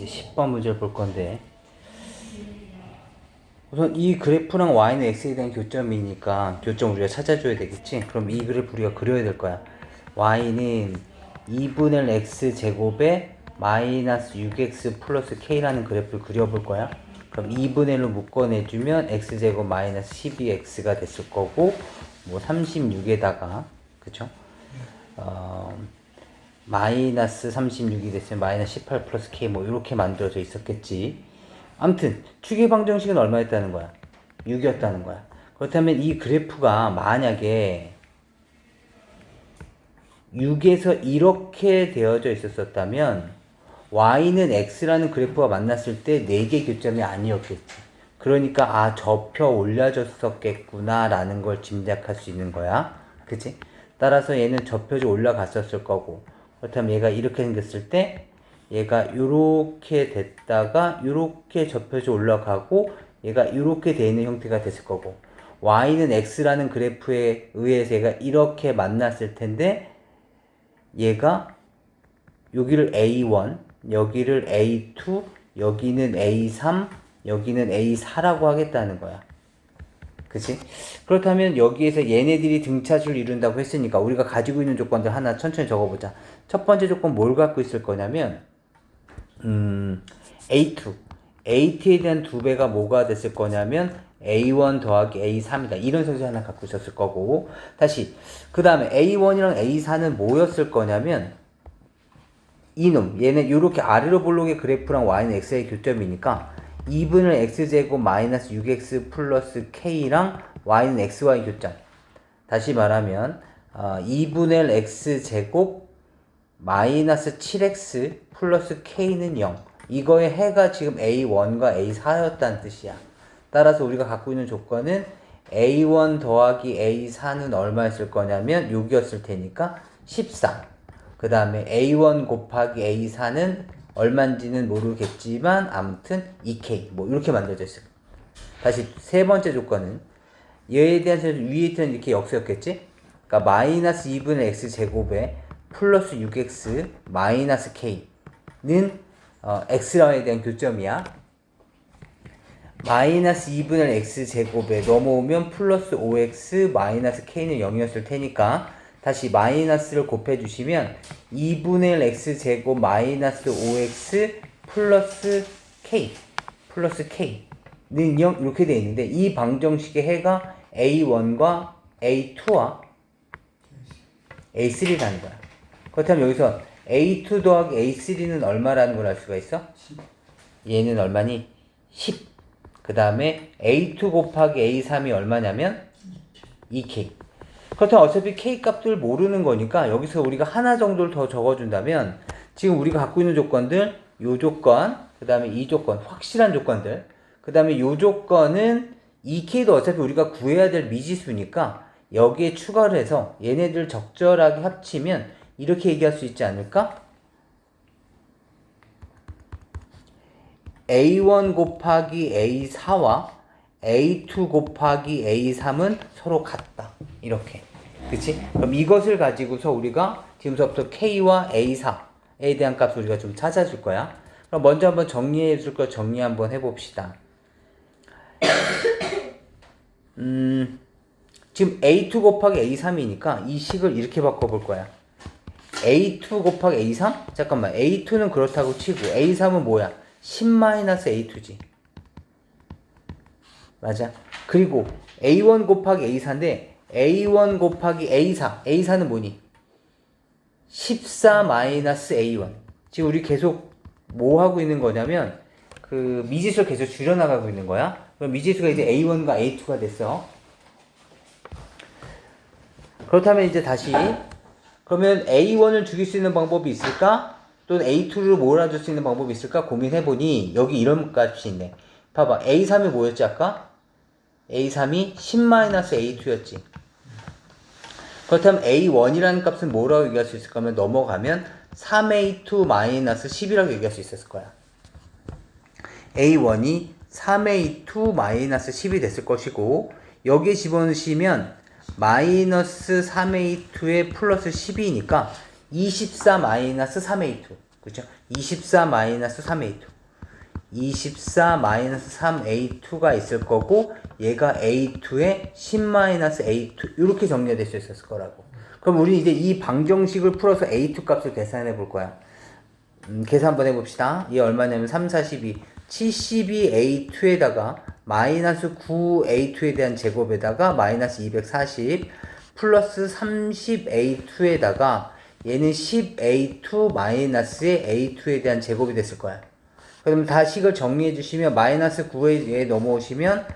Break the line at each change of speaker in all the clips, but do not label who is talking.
이제 10번 문제를 볼 건데, 우선 이 그래프랑 y는 x에 대한 교점이니까 교점 우리가 찾아줘야 되겠지? 그럼 이 그래프 우리가 그려야 될 거야. y는 2분의 x 제곱에 마이너스 6x 플러스 k라는 그래프를 그려볼 거야. 그럼 2분의 1로 묶어내주면 x제곱 마이너스 12x가 됐을 거고, 뭐 36에다가 그쵸? 마이너스 36이 됐으면 마이너스 18 플러스 k 뭐 이렇게 만들어져 있었겠지. 아무튼 축의 방정식은 얼마였다는 거야? 6이었다는 거야. 그렇다면 이 그래프가 만약에 6에서 이렇게 되어져 있었다면 y는 x라는 그래프가 만났을 때 4개 교점이 아니었겠지. 그러니까 접혀 올려졌었겠구나 라는 걸 짐작할 수 있는 거야. 그치? 따라서 얘는 접혀져 올라갔었을 거고, 그렇다면 얘가 이렇게 생겼을 때 얘가 요렇게 됐다가 요렇게 접혀져 올라가고 얘가 요렇게 돼 있는 형태가 됐을 거고, y는 x라는 그래프에 의해서 얘가 이렇게 만났을 텐데 얘가 여기를 a1, 여기를 a2, 여기는 a3, 여기는 a4라고 하겠다는 거야. 그치? 그렇다면 여기에서 얘네들이 등차수를 이룬다고 했으니까 우리가 가지고 있는 조건들 하나 천천히 적어보자. 첫 번째 조건 뭘 갖고 있을 거냐면 A2. A2에 대한 2배가 뭐가 됐을 거냐면 A1 더하기 A3이다. 이런 성질 하나 갖고 있었을 거고, 다시 그 다음에 A1이랑 A4는 뭐였을 거냐면 이놈, 얘는 이렇게 아래로 볼록의 그래프랑 y는 x의 교점이니까 2분의 x제곱 마이너스 6x 플러스 k랑 y는 xy 교점. 다시 말하면 2분의 x제곱 마이너스 7x 플러스 k는 0. 이거의 해가 지금 a1과 a4였다는 뜻이야. 따라서 우리가 갖고 있는 조건은 a1 더하기 a4는 얼마였을 거냐면 6이었을 테니까 14. 그 다음에 a1 곱하기 a4는 얼마인지는 모르겠지만 아무튼 2k 뭐 이렇게 만들어져 있어요. 다시 세 번째 조건은 얘에 대한 위에 있던 이렇게 역수였겠지? 그러니까 마이너스 2분의 x 제곱에 플러스 6x 마이너스 k는 x랑에 대한 교점이야. 마이너스 2분의 x 제곱에 넘어오면 플러스 5x 마이너스 k는 0이었을 테니까 다시 마이너스를 곱해주시면 2분의 x 제곱 마이너스 5x 플러스 k는 0 이렇게 되어 있는데 이 방정식의 해가 a1과 a2와 a3라는 거야. 그렇다면 여기서 a2 더하기 a3는 얼마라는 걸 알 수가 있어? 10. 얘는 얼마니? 10. 그 다음에 a2 곱하기 a3이 얼마냐면 2k. 그렇다면 어차피 k 값들 모르는 거니까 여기서 우리가 하나 정도를 더 적어준다면 지금 우리가 갖고 있는 조건들, 요 조건, 그 다음에 이 조건, 확실한 조건들, 그 다음에 요 조건은 2k도 어차피 우리가 구해야 될 미지수니까 여기에 추가를 해서 얘네들 적절하게 합치면 이렇게 얘기할 수 있지 않을까? A1 곱하기 A4와 A2 곱하기 A3은 서로 같다. 이렇게. 그치? 그럼 이것을 가지고서 우리가 지금서부터 K와 A4에 대한 값을 우리가 좀 찾아줄 거야. 그럼 먼저 한번 정리해 줄 거 정리 한번 해봅시다. 지금 A2 곱하기 A3이니까 이 식을 이렇게 바꿔볼 거야. A2 곱하기 A3? 잠깐만, A2는 그렇다고 치고 A3은 뭐야? 10-A2지. 맞아. 그리고 A1 곱하기 A4인데 A1 곱하기 A4. A4는 뭐니? 14-A1. 지금 우리 계속 뭐 하고 있는 거냐면 그 미지수를 계속 줄여나가고 있는 거야. 그럼 미지수가 이제 A1과 A2가 됐어. 그렇다면 이제 다시 그러면 A1을 죽일 수 있는 방법이 있을까? 또는 A2를 몰아줄 수 있는 방법이 있을까? 고민해보니 여기 이런 값이 있네. 봐봐. A3이 뭐였지 아까? A3이 10-A2였지. 그렇다면 A1이라는 값은 뭐라고 얘기할 수 있을까 하면 넘어가면 3A2-10이라고 얘기할 수 있었을 거야. A1이 3A2-10이 됐을 것이고 여기에 집어넣으시면 마이너스 3A2에 플러스 12니까 24-3A2 그죠? 24 마이너스 3A2. 24 마이너스 3A2가 있을 거고, 얘가 A2에 10 마이너스 A2. 이렇게 정리가 될 수 있었을 거라고. 그럼 우리 이제 이 방정식을 풀어서 A2 값을 계산해 볼 거야. 계산 한번 해봅시다. 이게 얼마냐면 3, 42. 72A2에다가 마이너스 9A2에 대한 제곱에다가 마이너스 240 플러스 30A2에다가 얘는 10A2 마이너스의 A2에 대한 제곱이 됐을 거야. 그럼 다식을 정리해 주시면 마이너스 9에 넘어오시면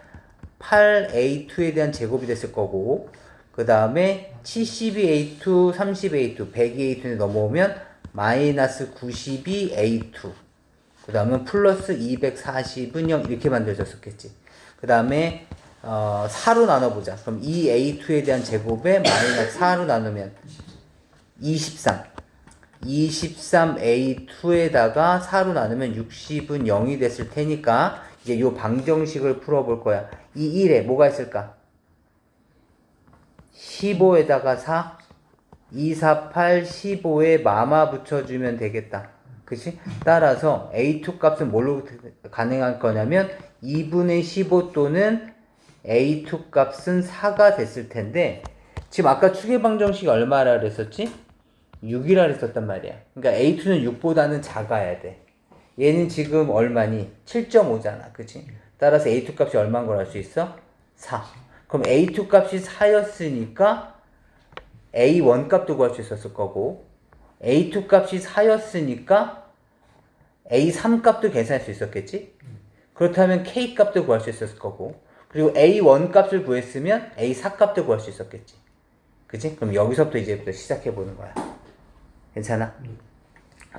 8A2에 대한 제곱이 됐을 거고, 그 다음에 72A2, 30A2, 100A2에 넘어오면 마이너스 92A2, 그 다음에 플러스 240은 0 이렇게 만들어졌었겠지. 그 다음에 4로 나눠보자. 그럼 2A2에 대한 제곱에 마이너스 4로 나누면 23. 23A2에다가 4로 나누면 60은 0이 됐을 테니까 이제 요 방정식을 풀어볼 거야. 이 1에 뭐가 있을까? 15에다가 4, 2, 4, 8, 15에 마마 붙여주면 되겠다. 그치? 따라서 A2 값은 뭘로 가능할 거냐면 2분의 15 또는 A2 값은 4가 됐을 텐데, 지금 아까 추계방정식이 얼마라 그랬었지? 6이라 그랬었단 말이야. 그러니까 A2는 6보다는 작아야 돼. 얘는 지금 얼마니? 7.5잖아. 그치? 따라서 A2 값이 얼마인 걸 알 수 있어? 4. 그럼 A2 값이 4였으니까 A1 값도 구할 수 있었을 거고, A2 값이 4였으니까 A3 값도 계산할 수 있었겠지? 그렇다면 K 값도 구할 수 있었을 거고, 그리고 A1 값을 구했으면 A4 값도 구할 수 있었겠지. 그치? 그럼 여기서부터 이제부터 시작해 보는 거야. 괜찮아?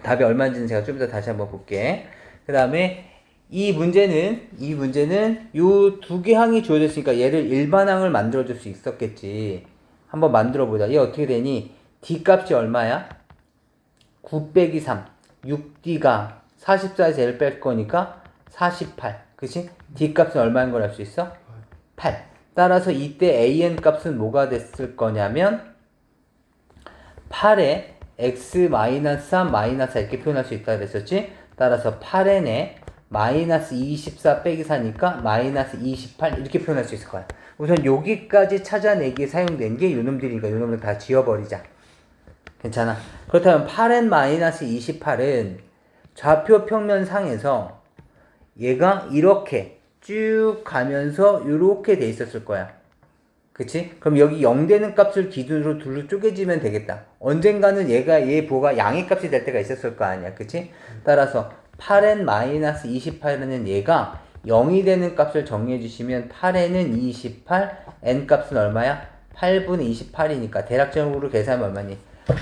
답이 얼마인지는 제가 좀 이따 다시 한번 볼게. 그 다음에 이 문제는 요 두 개 항이 주어져 있으니까 얘를 일반항을 만들어 줄 수 있었겠지. 한번 만들어 보자. 얘 어떻게 되니? D 값이 얼마야? 9 빼기 3. 6D가 44에서 L 뺄 거니까 48. 그치? D 값은 얼마인 걸 알 수 있어? 8. 따라서 이때 AN 값은 뭐가 됐을 거냐면 8에 x-3 마이너스 이렇게 표현할 수 있다 그랬었지? 따라서 8n에 마이너스 24 빼기 4니까 마이너스 28 이렇게 표현할 수 있을 거야. 우선 여기까지 찾아내기에 사용된 게 요놈들이니까 요놈들 다 지워버리자. 괜찮아? 그렇다면 8n 마이너스 28은 좌표 평면상에서 얘가 이렇게 쭉 가면서 이렇게 돼 있었을 거야. 그치? 그럼 여기 0 되는 값을 기준으로 둘로 쪼개지면 되겠다. 언젠가는 얘 보가 양의 값이 될 때가 있었을 거 아니야. 그치? 따라서 8n-28은 얘가 0이 되는 값을 정리해 주시면 8n은 28, n 값은 얼마야? 8분의 28이니까 대략적으로 계산하면 얼마니?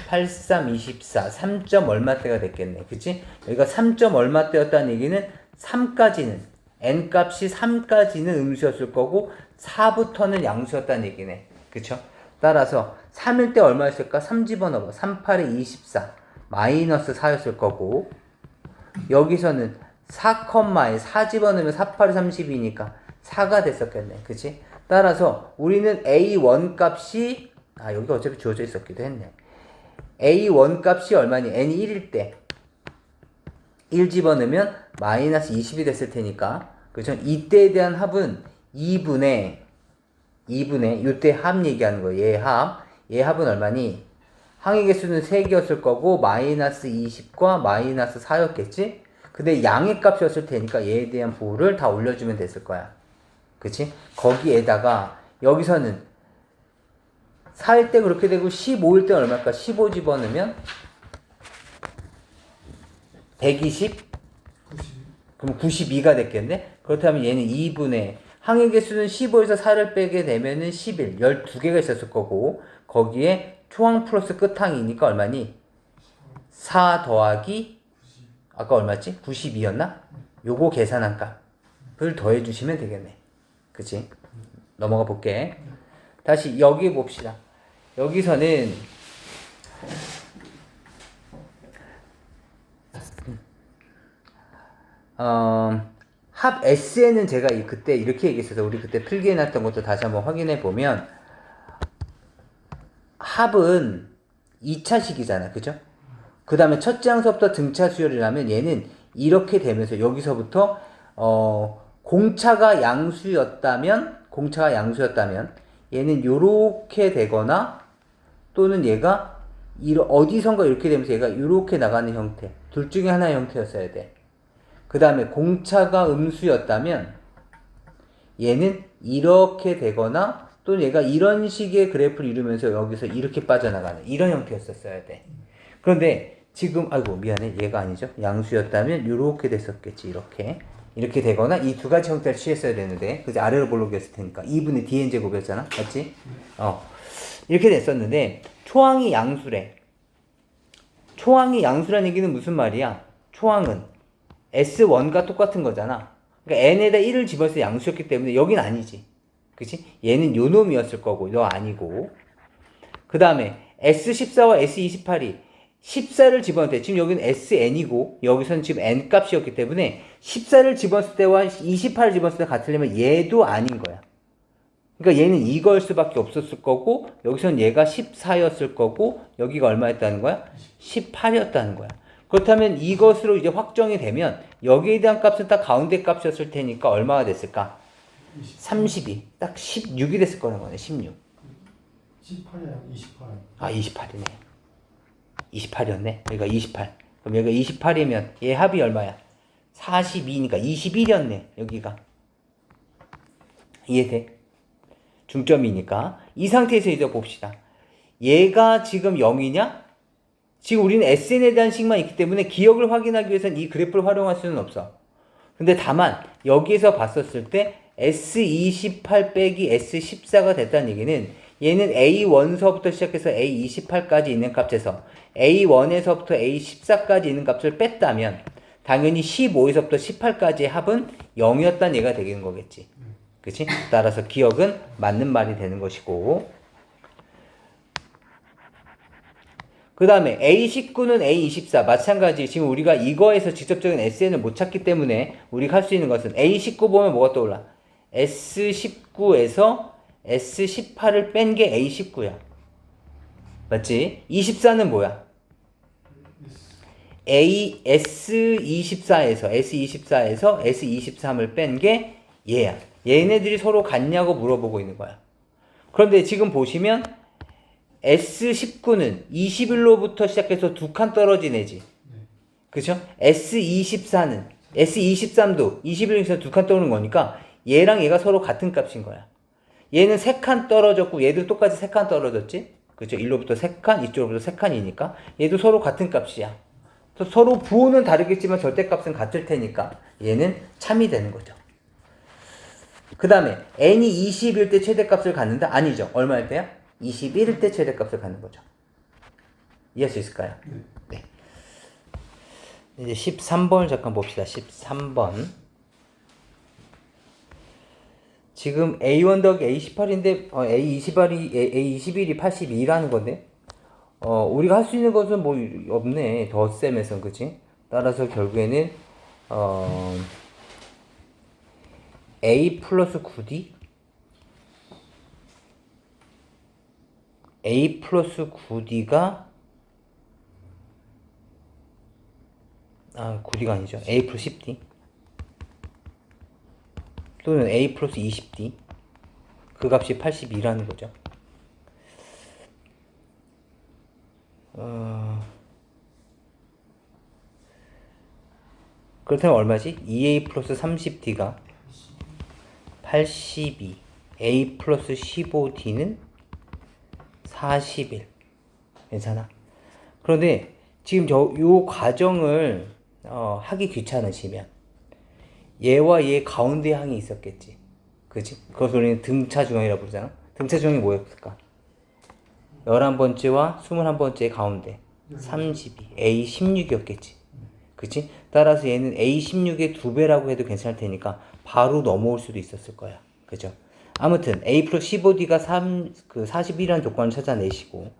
8, 3, 24, 3. 얼마대가 됐겠네. 그치? 여기가 3. 얼마대였다는 얘기는 3까지는 n 값이 3까지는 음수였을 거고 4부터는 양수였다는 얘기네. 그쵸? 따라서 3일 때 얼마였을까? 3 집어넣어. 3, 8에 24 마이너스 4였을 거고, 여기서는 4에 4 집어넣으면 4, 8에 30이니까 4가 됐었겠네. 그치? 따라서 우리는 A1 값이 여기가 어차피 주어져 있었기도 했네. A1 값이 얼마니? n이 1일 때 1 집어넣으면 마이너스 20이 됐을 테니까, 그죠? 이때에 대한 합은 2분의 이때 합 얘기하는 거예요. 얘 합은 얼마니? 항의 개수는 3개였을 거고 마이너스 20과 마이너스 4였겠지? 근데 양의 값이었을 테니까 얘에 대한 부호를 다 올려주면 됐을 거야. 그치? 거기에다가 여기서는 4일 때 그렇게 되고 15일 때 얼마일까? 15 집어넣으면 120? 그럼 92가 됐겠네? 그렇다면 얘는 2분의 항의 개수는 15에서 4를 빼게 되면은 11, 12개가 있었을 거고, 거기에 초항 플러스 끝항이니까 얼마니? 4 더하기 아까 얼마였지? 92였나? 요거 계산한 값을 더해 주시면 되겠네. 그치? 넘어가 볼게. 다시 여기 봅시다. 여기서는 합 S에는 제가 그때 이렇게 얘기했어서 우리 그때 필기해놨던 것도 다시 한번 확인해 보면 합은 2차식이잖아. 그죠? 그 다음에 첫째 항서부터 등차 수열이라면 얘는 이렇게 되면서 여기서부터 공차가 양수였다면 얘는 요렇게 되거나 또는 얘가 어디선가 이렇게 되면서 얘가 이렇게 나가는 형태. 둘 중에 하나의 형태였어야 돼. 그 다음에 공차가 음수였다면 얘는 이렇게 되거나 또는 얘가 이런 식의 그래프를 이루면서 여기서 이렇게 빠져나가는 이런 형태였었어야 돼. 그런데 지금 아이고 미안해 얘가 아니죠. 양수였다면 이렇게 됐었겠지. 이렇게 되거나 이 두 가지 형태를 취했어야 되는데 그지 아래로 볼록이었을 테니까 2분의 dn제곱이었잖아. 맞지? 이렇게 됐었는데 초항이 양수래. 초항이 양수라는 얘기는 무슨 말이야? 초항은 S1과 똑같은 거잖아. 그러니까 n에다 1을 집어서 양수였기 때문에 여긴 아니지. 그치? 얘는 요 놈이었을 거고 너 아니고. 그 다음에 S14와 S28이 14를 집어넣을 때 지금 여기는 SN이고 여기서는 지금 N 값이었기 때문에 14를 집어넣을 때와 28을 집어넣을 때 같으려면 얘도 아닌 거야. 그러니까 얘는 이걸 수밖에 없었을 거고 여기서는 얘가 14였을 거고 여기가 얼마였다는 거야? 18이었다는 거야. 그렇다면 이것으로 이제 확정이 되면 여기에 대한 값은 딱 가운데 값이었을 테니까 얼마가 됐을까? 32. 딱 16이 됐을 거라는 거네. 16.
18이야 28.
아 28이네. 28이었네. 여기가 28. 그럼 여기가 28이면 얘 합이 얼마야? 42니까 21이었네. 여기가. 이해돼? 중점이니까. 이 상태에서 이제 봅시다. 얘가 지금 0이냐? 지금 우리는 SN에 대한 식만 있기 때문에 기억을 확인하기 위해서는 이 그래프를 활용할 수는 없어. 근데 다만 여기에서 봤었을 때 S28 빼기 S14가 됐다는 얘기는 얘는 A1서부터 시작해서 A28까지 있는 값에서 A1에서부터 A14까지 있는 값을 뺐다면 당연히 15에서부터 18까지의 합은 0이었다는 얘기가 되는 거겠지. 그치? 따라서 기억은 맞는 말이 되는 것이고 그 다음에 A19는 A24 마찬가지 지금 우리가 이거에서 직접적인 SN을 못 찾기 때문에 우리가 할 수 있는 것은 A19 보면 뭐가 떠올라? S19에서 S18을 뺀 게 A19야. 맞지? 24는 뭐야? S24에서 S23을 뺀 게 얘야. 얘네들이 서로 같냐고 물어보고 있는 거야. 그런데 지금 보시면 S19는 21로부터 시작해서 두 칸 떨어진 애지. 그죠? S23도 21에서 두 칸 떨어지는 거니까 얘랑 얘가 서로 같은 값인 거야. 얘는 3칸 떨어졌고 얘도 똑같이 3칸 떨어졌지? 그죠? 1로부터 3칸, 이쪽으로부터 3칸이니까 얘도 서로 같은 값이야. 서로 부호는 다르겠지만 절대값은 같을 테니까 얘는 참이 되는 거죠. 그 다음에 n이 20일 때 최대값을 갖는다? 아니죠. 얼마일 때야? 21일 때 최대값을 갖는 거죠. 이해할 수 있을까요? 네. 이제 13번을 잠깐 봅시다. 13번. 지금 A1 더하기 A18인데 A21이 82라는 건데 우리가 할 수 있는 것은 뭐 없네. 덧셈에선 그치? 따라서 결국에는 A 플러스 9D A 플러스 9D가 9D가 아니죠. A 플러스 10D 또는 A 플러스 20D 그 값이 82라는 거죠. 그렇다면 얼마지? 2A 플러스 30D가 82 A 플러스 15D는 41 괜찮아? 그런데 지금 요 과정을 하기 귀찮으시면 얘와 얘 가운데 항이 있었겠지. 그치? 그것을 우리는 등차 중항이라고 부르잖아. 등차 중항이 뭐였을까? 11번째와 21번째 가운데 32 A16이었겠지. 그치? 따라서 얘는 A16의 2배라고 해도 괜찮을 테니까 바로 넘어올 수도 있었을 거야. 그죠? 아무튼 A 플러스 15D가 41이라는 조건을 찾아내시고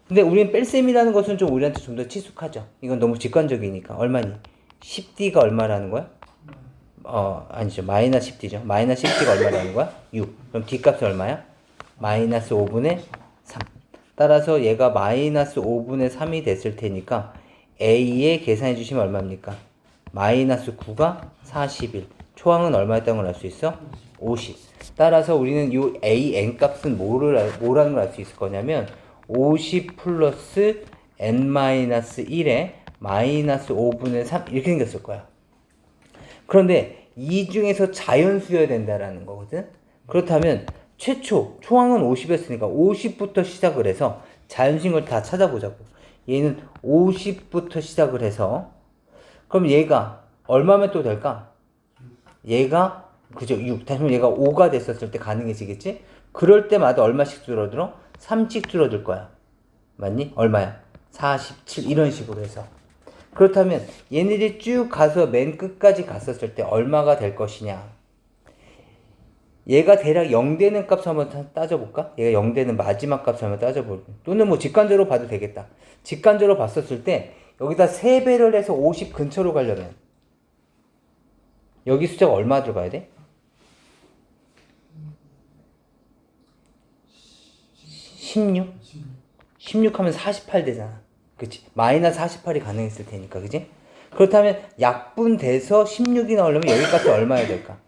근데 우리는 뺄셈이라는 것은 좀 우리한테 좀 더 친숙하죠. 이건 너무 직관적이니까 얼마니? 10D가 얼마라는 거야? 아니죠. 마이너스 10D죠. 마이너스 10D가 얼마라는 거야? 6. 그럼 D값이 얼마야? 마이너스 5분의 3. 따라서 얘가 마이너스 5분의 3이 됐을 테니까 A에 계산해 주시면 얼마입니까? 마이너스 9가 41. 초항은 얼마였다는 걸 알 수 있어? 50. 따라서 우리는 이 AN 값은 뭐라는 걸 알 수 있을 거냐면 50 플러스 N-1에 마이너스 5분의 3 이렇게 생겼을 거야. 그런데 이 중에서 자연수여야 된다라는 거거든. 그렇다면 최초 초항은 50이었으니까 50부터 시작을 해서 자연수인 걸 다 찾아보자고. 얘는 50부터 시작을 해서 그럼 얘가 얼마면 또 될까? 얘가 그죠 6. 다시 얘가 5가 됐었을 때 가능해지겠지? 그럴 때마다 얼마씩 줄어들어? 3씩 줄어들 거야. 맞니? 얼마야? 47 이런 식으로 해서. 그렇다면 얘네들이 쭉 가서 맨 끝까지 갔었을 때 얼마가 될 것이냐? 얘가 대략 0 되는 값 한번 따져볼까? 얘가 0 되는 마지막 값 한번 따져볼까? 또는 뭐 직관적으로 봐도 되겠다. 직관적으로 봤었을 때 여기다 3배를 해서 50 근처로 가려면 여기 숫자가 얼마 들어가야 돼? 16? 16 하면 48 되잖아. 그치? 마이너스 48이 가능했을 테니까, 그치? 그렇다면 약분돼서 16이 나오려면 여기 값이 얼마야 될까?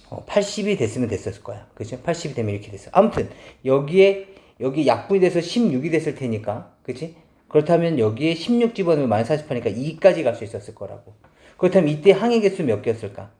80이 됐으면 됐었을 거야. 그치? 80이 되면 이렇게 됐어. 아무튼, 여기 약분이 돼서 16이 됐을 테니까, 그치? 그렇다면 여기에 16 집어넣으면 마이너스 48이니까 2까지 갈 수 있었을 거라고. 그렇다면 이때 항의 개수 몇 개였을까?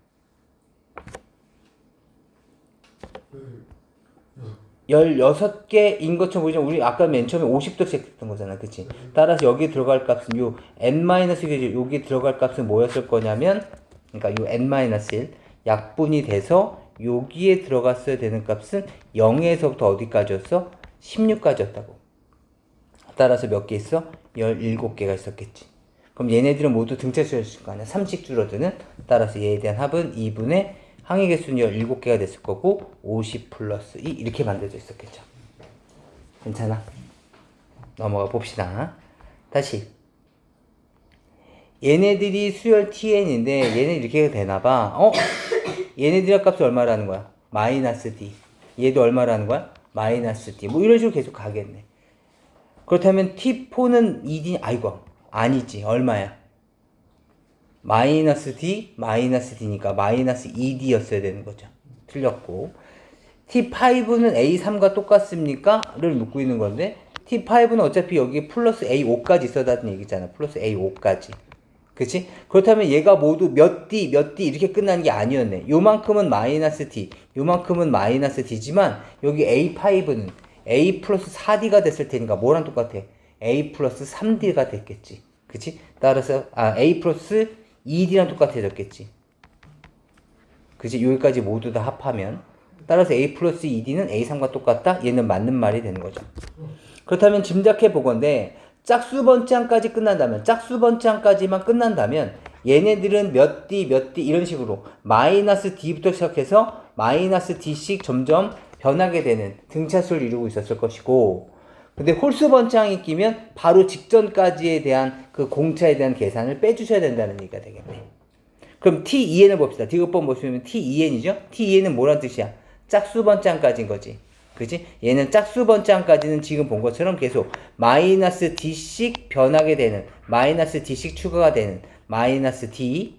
16개인 것처럼 보이지만 우리 아까 맨 처음에 50도 시작했던 거잖아. 그치? 따라서 여기 들어갈 값은 요 n-1 여기 들어갈 값은 뭐였을 거냐면 그러니까 요 n-1 약분이 돼서 여기에 들어갔어야 되는 값은 0에서부터 어디까지였어? 16까지였다고. 따라서 몇 개 있어? 17개가 있었겠지. 그럼 얘네들은 모두 등차수였을 거 아니야. 3씩 줄어드는. 따라서 얘에 대한 합은 2분의 항의 개수는 17개가 됐을 거고 50 플러스 2 이렇게 만들어져 있었겠죠. 괜찮아? 넘어가 봅시다. 다시 얘네들이 수열 tn인데 얘네 이렇게 되나봐. 얘네들의 값이 얼마라는 거야? 마이너스 d. 얘도 얼마라는 거야? 마이너스 d. 뭐 이런 식으로 계속 가겠네. 그렇다면 t4는 2d 아이고 아니지. 얼마야? 마이너스 d, 마이너스 d니까 마이너스 2d였어야 되는 거죠. 틀렸고. t5는 a3과 똑같습니까? 를 묻고 있는 건데 t5는 어차피 여기 플러스 a5까지 있어다는 얘기잖아. 플러스 a5까지. 그치? 그렇다면 얘가 모두 몇 d 이렇게 끝나는 게 아니었네. 요만큼은 마이너스 d, 요만큼은 마이너스 d지만 여기 a5는 a 플러스 4d가 됐을 테니까 뭐랑 똑같아? a 플러스 3d가 됐겠지. 그치? 따라서 a 플러스 2d랑 똑같아졌겠지. 그치? 여기까지 모두 다 합하면 따라서 a 플러스 2d는 a3과 똑같다? 얘는 맞는 말이 되는 거죠. 그렇다면 짐작해 보건데 짝수 번째항까지 끝난다면 짝수 번째항까지만 끝난다면 얘네들은 몇 d 이런 식으로 마이너스 d부터 시작해서 마이너스 d씩 점점 변하게 되는 등차수를 이루고 있었을 것이고 근데 홀수 번째항이 끼면 바로 직전까지에 대한 그 공차에 대한 계산을 빼주셔야 된다는 얘기가 되겠네. 그럼 t2n을 봅시다. 디귿번 보시면 t2n이죠? t2n은 뭐란 뜻이야? 짝수 번째항까지인 거지. 그치? 얘는 짝수 번째항까지는 지금 본 것처럼 계속 마이너스 d씩 변하게 되는 마이너스 d씩 추가가 되는 마이너스 d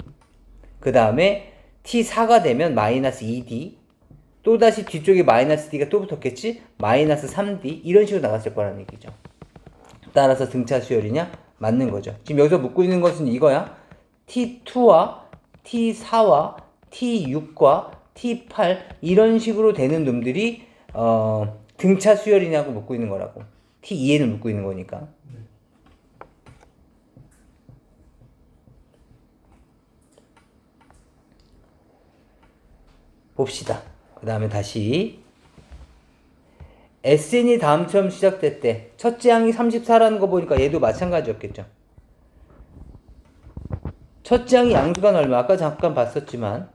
그 다음에 t4가 되면 마이너스 2d 또다시 뒤쪽에 마이너스 d가 또 붙었겠지? 마이너스 3d 이런 식으로 나갔을 거라는 얘기죠. 따라서 등차 수열이냐? 맞는 거죠. 지금 여기서 묻고 있는 것은 이거야. t2와 t4와 t6과 t8 이런 식으로 되는 놈들이 등차 수열이냐고 묻고 있는 거라고. t2n을 묻고 있는 거니까. 봅시다. 그 다음에 다시 SN이 다음처럼 시작될 때 첫째 항이 34라는 거 보니까 얘도 마찬가지였겠죠. 첫째 항이 양수가 얼마? 아까 잠깐 봤었지만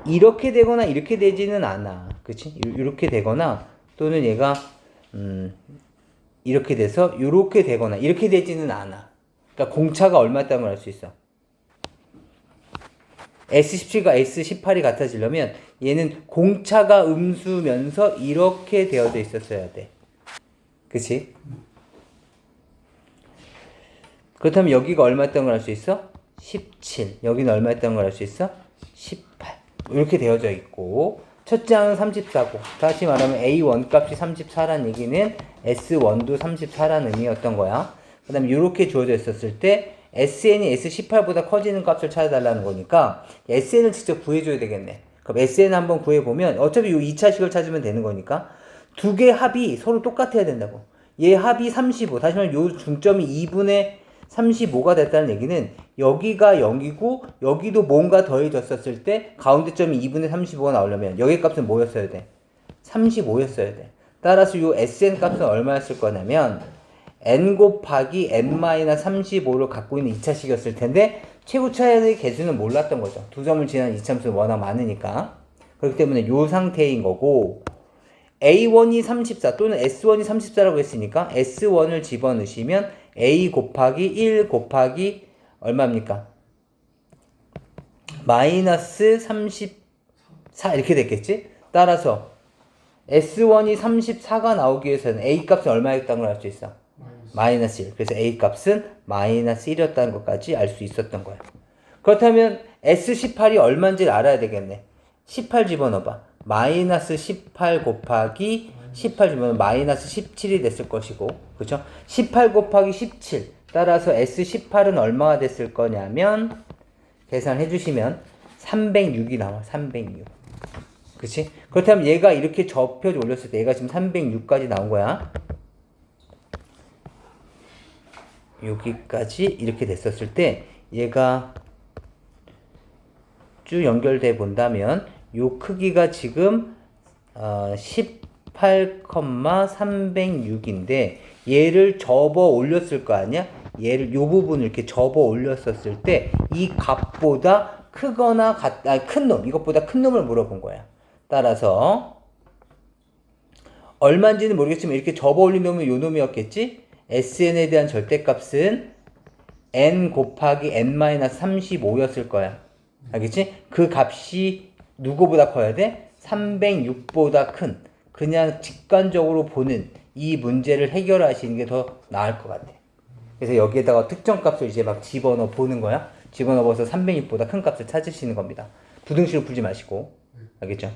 이렇게 되거나 이렇게 되지는 않아. 그치? 이렇게 되거나 또는 얘가 이렇게 돼서 이렇게 되거나 이렇게 되지는 않아. 그러니까 공차가 얼마였다는 걸 알 수 있어. S17과 S18이 같아지려면 얘는 공차가 음수면서 이렇게 되어져 있었어야 돼. 그치? 그렇다면 여기가 얼마였던 걸 알 수 있어? 17. 여기는 얼마였던 걸 알 수 있어? 18. 이렇게 되어져 있고 첫째 항은 34고 다시 말하면 A1 값이 34란 얘기는 S1도 34란 의미였던 거야. 그 다음에 이렇게 주어져 있었을 때 SN이 S18보다 커지는 값을 찾아달라는 거니까 SN을 직접 구해줘야 되겠네. 그럼 SN 한번 구해보면 어차피 이 2차식을 찾으면 되는 거니까 두 개 합이 서로 똑같아야 된다고. 얘 합이 35. 다시 말하면 요 중점이 2분의 35가 됐다는 얘기는 여기가 0이고 여기도 뭔가 더해졌었을 때 가운데점이 2분의 35가 나오려면 여기 값은 뭐였어야 돼? 35였어야 돼. 따라서 요 SN 값은 얼마였을 거냐면 n 곱하기 n-35를 갖고 있는 2차식이었을 텐데 최고 차이의 개수는 몰랐던 거죠. 두 점을 지난 이차함수는 워낙 많으니까. 그렇기 때문에 요 상태인 거고 A1이 34 또는 S1이 34라고 했으니까 S1을 집어넣으시면 A 곱하기 1 곱하기 얼마입니까? 마이너스 34 이렇게 됐겠지? 따라서 S1이 34가 나오기 위해서는 A 값은 얼마였다는 걸 알 수 있어? 마이너스 1. 그래서 A 값은 마이너스 1이었다는 것까지 알 수 있었던 거야. 그렇다면 S18이 얼마인지를 알아야 되겠네. 18 집어넣어봐. 마이너스 18 곱하기 18 집어넣으면 마이너스 17이 됐을 것이고 그쵸? 18 곱하기 17 따라서 S18은 얼마가 됐을 거냐면 계산해 주시면 306이 나와. 306. 그치? 그렇다면 얘가 이렇게 접혀 올렸을 때 얘가 지금 306까지 나온 거야. 여기까지 이렇게 됐었을 때 얘가 쭉 연결돼 본다면 요 크기가 지금 18,306인데 얘를 접어 올렸을 거 아니야? 얘를 요 부분을 이렇게 접어 올렸었을 때 이 값보다 크거나 큰 놈, 이것보다 큰 놈을 물어본 거야. 따라서 얼마인지는 모르겠지만 이렇게 접어 올린 놈은 요 놈이었겠지? SN에 대한 절대값은 n 곱하기 n-35였을 거야. 알겠지? 그 값이 누구보다 커야 돼? 306보다 큰. 그냥 직관적으로 보는 이 문제를 해결하시는 게 더 나을 것 같아. 그래서 여기에다가 특정 값을 이제 막 집어넣어 보는 거야. 집어넣어서 306보다 큰 값을 찾으시는 겁니다. 부등식을 풀지 마시고. 알겠죠?